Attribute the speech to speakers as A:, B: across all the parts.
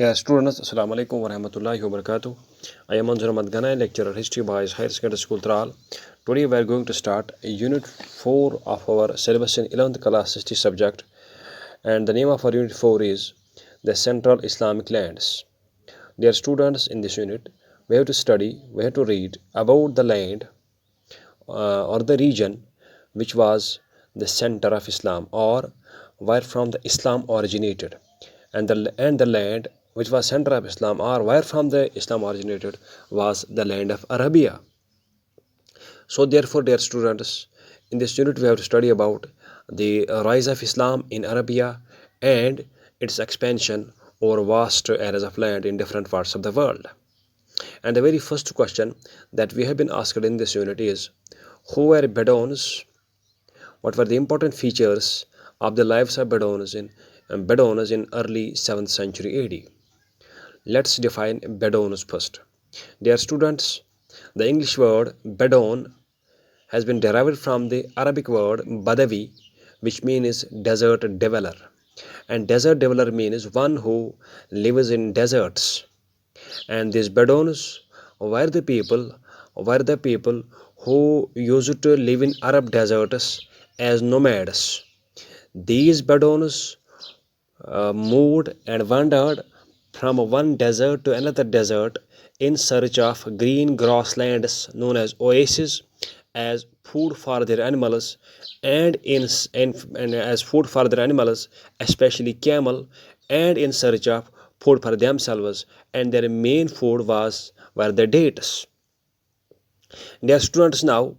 A: Yeah, students, Assalamu alaikum wa rahmatullahi wa barakatuh. I am Manzur Ahmad Ghana, lecturer history boys Higher Secondary School Tral. Today we are going to start unit 4 of our syllabus in 11th class history subject, and the name of our unit 4 is the Central Islamic Lands. Dear students, in this unit we have to study, we have to read about the land or the region which was the center of Islam, or where from the Islam originated, and the land which was center of Islam, or where from the Islam originated, was the land of Arabia. So therefore, dear students, in this unit we have to study about the rise of Islam in Arabia and its expansion over vast areas of land in different parts of the world. And the very first question that we have been asked in this unit is, who were Bedouins? What were the important features of the lives of Bedouins in early 7th century AD? Let's define Bedouins first. Dear students, the English word Bedouin has been derived from the Arabic word Badawi, which means desert dweller. And desert dweller means one who lives in deserts. And these Bedouins were the people who used to live in Arab deserts as nomads. These Bedouins moved and wandered from one desert to another desert in search of green grasslands known as oases, as food for their animals, and as food for their animals, especially camel, and in search of food for themselves, and their main food were the dates. Dear students, now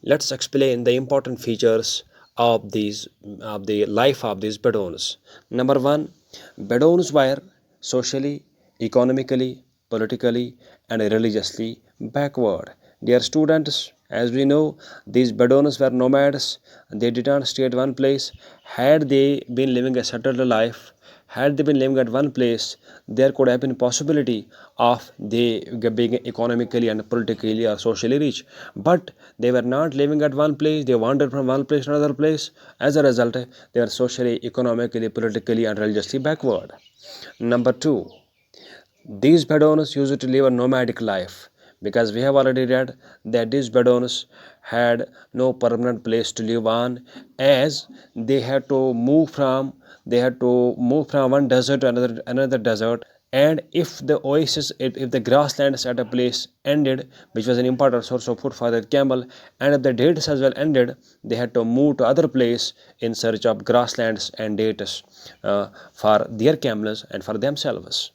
A: let's explain the important features of the life of these Bedouins. Number one, Bedouins were socially, economically, politically, and religiously backward. Dear students, as we know, these Bedouins were nomads. They did not stay at one place. Had they been living a settled life, had they been living at one place, there could have been possibility of they being economically and politically or socially rich. But they were not living at one place. They wandered from one place to another place. As a result, they were socially, economically, politically, and religiously backward. Number two, these Bedouins used to live a nomadic life, because we have already read that these Bedouins had no permanent place to live on, as they had to move from one desert to another desert. And if the grasslands at a place ended, which was an important source of food for their camel, and if the dates as well ended, they had to move to other place in search of grasslands and dates for their camels and for themselves.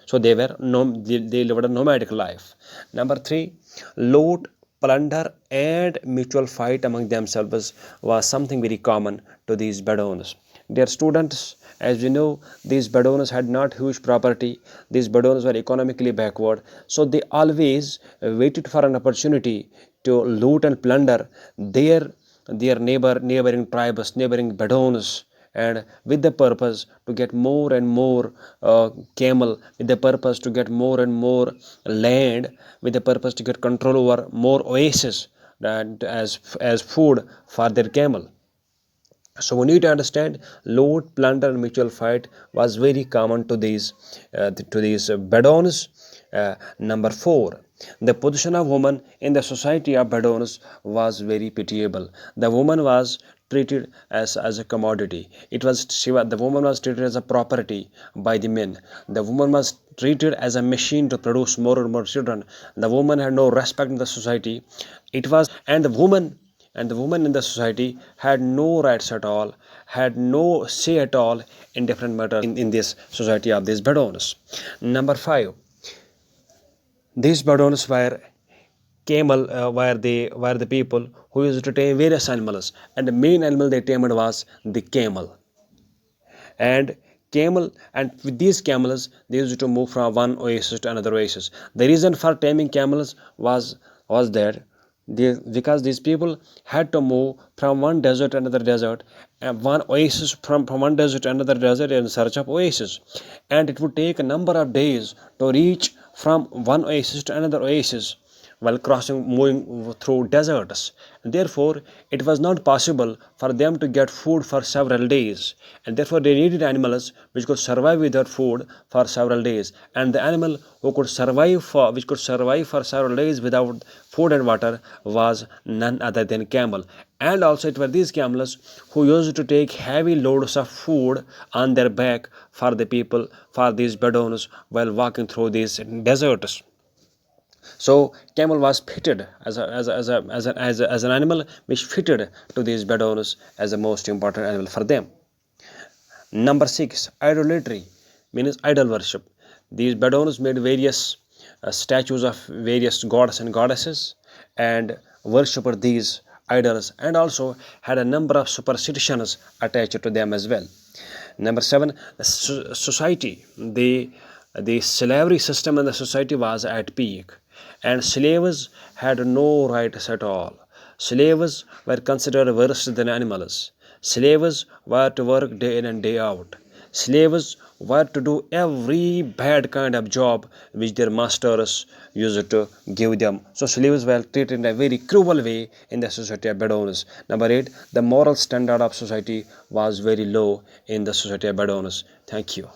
A: So they lived a nomadic life. Number three, loot, plunder, and mutual fight among themselves was something very common to these Bedouins. Dear students, as we know, these Bedouins had not huge property. These Bedouins were economically backward, so they always waited for an opportunity to loot and plunder their neighboring tribes, neighboring Bedouins, and with the purpose to get more and more camel, with the purpose to get more and more land, with the purpose to get control over more oases, and as food for their camel. So we need to understand, loot, plunder, and mutual fight was very common to these Bedouins. Number four, the position of woman in the society of Bedouins was very pitiable. The woman was treated as a commodity. The woman was treated as a property by the men. The woman was treated as a machine to produce more and more children. The woman had no respect in the society. It was and the woman in the society had no rights at all, had no say at all in different matters in this society of these Bedouins. Number five, these Bedouins were the people who used to tame various animals, and the main animal they tamed was the camel. And with these camels, they used to move from one oasis to another oasis. The reason for taming camels was that because these people had to move from one desert to another desert, and one oasis from one desert to another desert in search of oasis, and it would take a number of days to reach from one oasis to another oasis. while moving through deserts. Therefore, it was not possible for them to get food for several days, and therefore they needed animals which could survive without food for several days. And the animal which could survive for several days without food and water was none other than camel. And also it were these camels who used to take heavy loads of food on their back for the people, for these Bedouins, while walking through these deserts. So camel was fitted as an animal which fitted to these Bedouins as the most important animal for them. Number 6, idolatry, means idol worship. These Bedouins made various statues of various gods and goddesses and worshipped these idols, and also had a number of superstitions attached to them as well. Number 7, the society. The slavery system in the society was at peak, and slaves had no rights at all. Slaves were considered worse than animals. Slaves were to work day in and day out. Slaves were to do every bad kind of job which their masters used to give them. So slaves were treated in a very cruel way in the society of Bedouins. Number 8, the moral standard of society was very low in the society of Bedouins. Thank you.